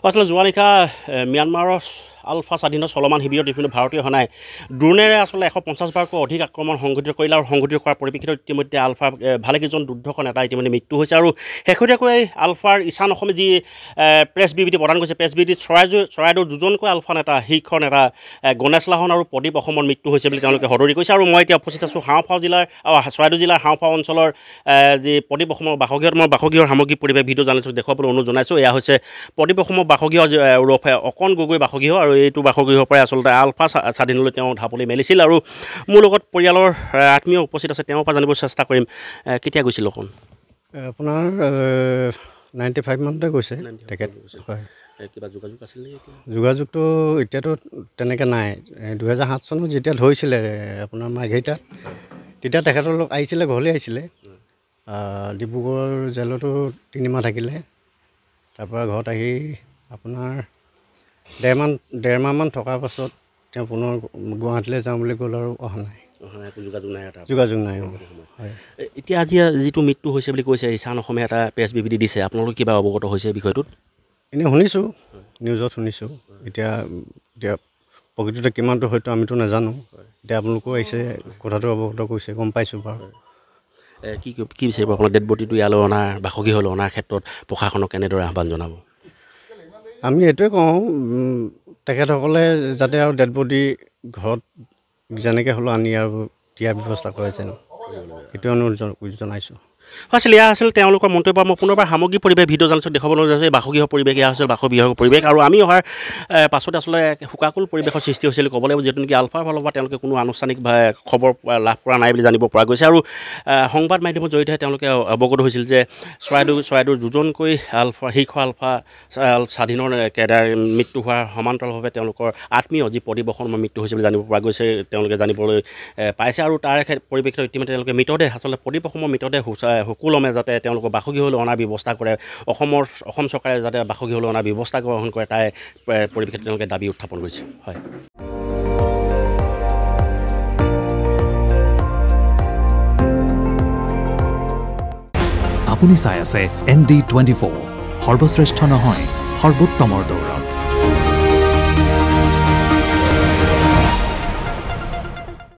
আসলে যোৱা নিশা ম্যানমাৰৰ আলফা স্বাধীনৰ চলমান শিবিৰত বিভিন্ন ভাৰতীয় সেনাই ড্ৰোনেৰে আসলে 150 বাৰকৈ অধিক আক্ৰমণ সংঘটিত কৰিলে আৰু সংঘটিত কৰাৰ পৰিপ্ৰেক্ষিতত ইতিমধ্যে আলফা ভালেকেইজন দুৰ্ধৰ্ষ নেতা ইতিমধ্যে মৃত্যু হৈছে আৰু শেহতীয়াকৈ আলফাৰ ঈশান অসমে যি প্ৰেছ বিবৃতি প্ৰদান কৰিছে প্ৰেছ বিবৃতিত চৰাইদেউ দুজনকৈ আলফা নেতা শীৰ্ষ নেতা গণেশ লাহন আৰু প্ৰদীপ অসমৰ মৃত্যু হৈছে বুলি তেওঁলোকে সদৰি কৰিছে আৰু মই এতিয়া উপস্থিত আছোঁ চৰাইদেউ জিলাৰ হাওঁফাওঁ অঞ্চলৰ যি প্ৰদীপ অসমৰ বাসগৃহত মই বাসগৃহৰ সামগ্ৰিক পৰিৱেশ ভিডিঅ' জানিছোঁ দেখুৱাবলৈ অনুৰোধ জনাইছোঁ এয়া হৈছে প্ৰদীপ অসমৰ বাসগৃহ ওৰফে অকণ গগৈ বাসগৃহ আৰু এইটো বাসগৃহৰ পৰাই আচলতে আলফা স্বাধীনলৈ তেওঁ ঢাপলি মেলিছিল আৰু মোৰ লগত পৰিয়ালৰ আত্মীয় উপস্থিত আছে তেওঁৰ পৰা জানিব চেষ্টা কৰিম কেতিয়া গৈছিল অকণ আপোনাৰ 95 মানতে গৈছে তেখেত হয় কিবা যোগাযোগ আছিল যোগাযোগটো এতিয়াতো তেনেকৈ নাই 2007 চনত যেতিয়া ধৰিছিলে আপোনাৰ মাৰ্ঘেৰিটাত তেতিয়া তেখেতলোক আহিছিলে ঘৰলৈ আহিছিলে ডিব্ৰুগড় জেলতো 3 মাহ থাকিলে তাৰপৰা ঘৰত আহি আপোনাৰ ডেৰ মাহমান থকাৰ পাছত তেওঁ পুনৰ গুৱাহাটীলৈ যাওঁ বুলি গ'ল আৰু অহা নাই যোগাযোগ নাই হয় এতিয়া আজি যিটো মৃত্যু হৈছে বুলি কৈছে ঈশান অসমে এটা প্ৰেছ বিবৃতি দিছে আপোনালোক কিবা অৱগত হৈছে বিষয়টোত এনেই শুনিছোঁ নিউজত শুনিছোঁ এতিয়া প্ৰকৃততে কিমানটো হয়তো আমিতো নাজানো এতিয়া আপোনালোকেও আহিছে কথাটো অৱগত কৰিছে গম পাইছোঁ বাৰু কি বিচাৰিব আপোনাৰ ডেড বডিটো ইয়ালৈ অনাৰ বাসগৃহলৈ অনাৰ ক্ষেত্ৰত প্ৰশাসনক কেনেদৰে আহ্বান জনাব আমি এইটোৱে কওঁ তেখেতসকলে যাতে আৰু ডেড বডি ঘৰত যেনেকৈ হ'লেও আনি আৰু দিয়াৰ ব্যৱস্থা কৰে যেন এইটো অনুৰোধ জনাইছোঁ আছিল এয়া আছিল তেওঁলোকৰ মন্তব্য মই পুনৰবাৰ সামগ্ৰিক পৰিৱেশ ভিডিঅ' জানিছোঁ দেখাবলৈ যাইছোঁ বাসগৃহ পৰিৱেশ এয়া হৈছিল বাসগৃহৰ পৰিৱেশ আৰু আমি অহাৰ পাছতে আচলতে শোকাকুল পৰিৱেশৰ সৃষ্টি হৈছিল ক'ব লাগিব যিহেতু নেকি আলফাৰ ফালৰ পৰা তেওঁলোকে কোনো আনুষ্ঠানিক খবৰ লাভ কৰা নাই বুলি জানিব পৰা গৈছে আৰু সংবাদ মাধ্যমৰ জৰিয়তে তেওঁলোকে অৱগত হৈছিল যে চৰাইদেউৰ দুজনকৈ শীৰ্ষ আলফা স্বাধীনৰ মৃত্যু হোৱাৰ সমান্তৰালভাৱে তেওঁলোকৰ আত্মীয় যি প্ৰদীপ অসমৰ মৃত্যু হৈছে বুলি জানিব পৰা গৈছে তেওঁলোকে জানিবলৈ পাইছে আৰু তাৰ পৰিপ্ৰেক্ষিতত ইতিমধ্যে তেওঁলোকে মৃতদেহ আচলতে প্ৰদীপ অসমৰ মৃতদেহ সুকুলমে যাতে তেওঁলোকৰ বাসগৃহলৈ অনাৰ ব্যৱস্থা কৰে অসম চৰকাৰে যাতে বাসগৃহলৈ অনাৰ ব্যৱস্থা গ্ৰহণ কৰে তাই পৰিপ্ৰেক্ষিতত তেওঁলোকে দাবী উত্থাপন কৰিছে হয় আপুনি চাই আছে ND24 সৰ্বশ্ৰেষ্ঠ নহয় সৰ্বোত্তমৰ দৌৰ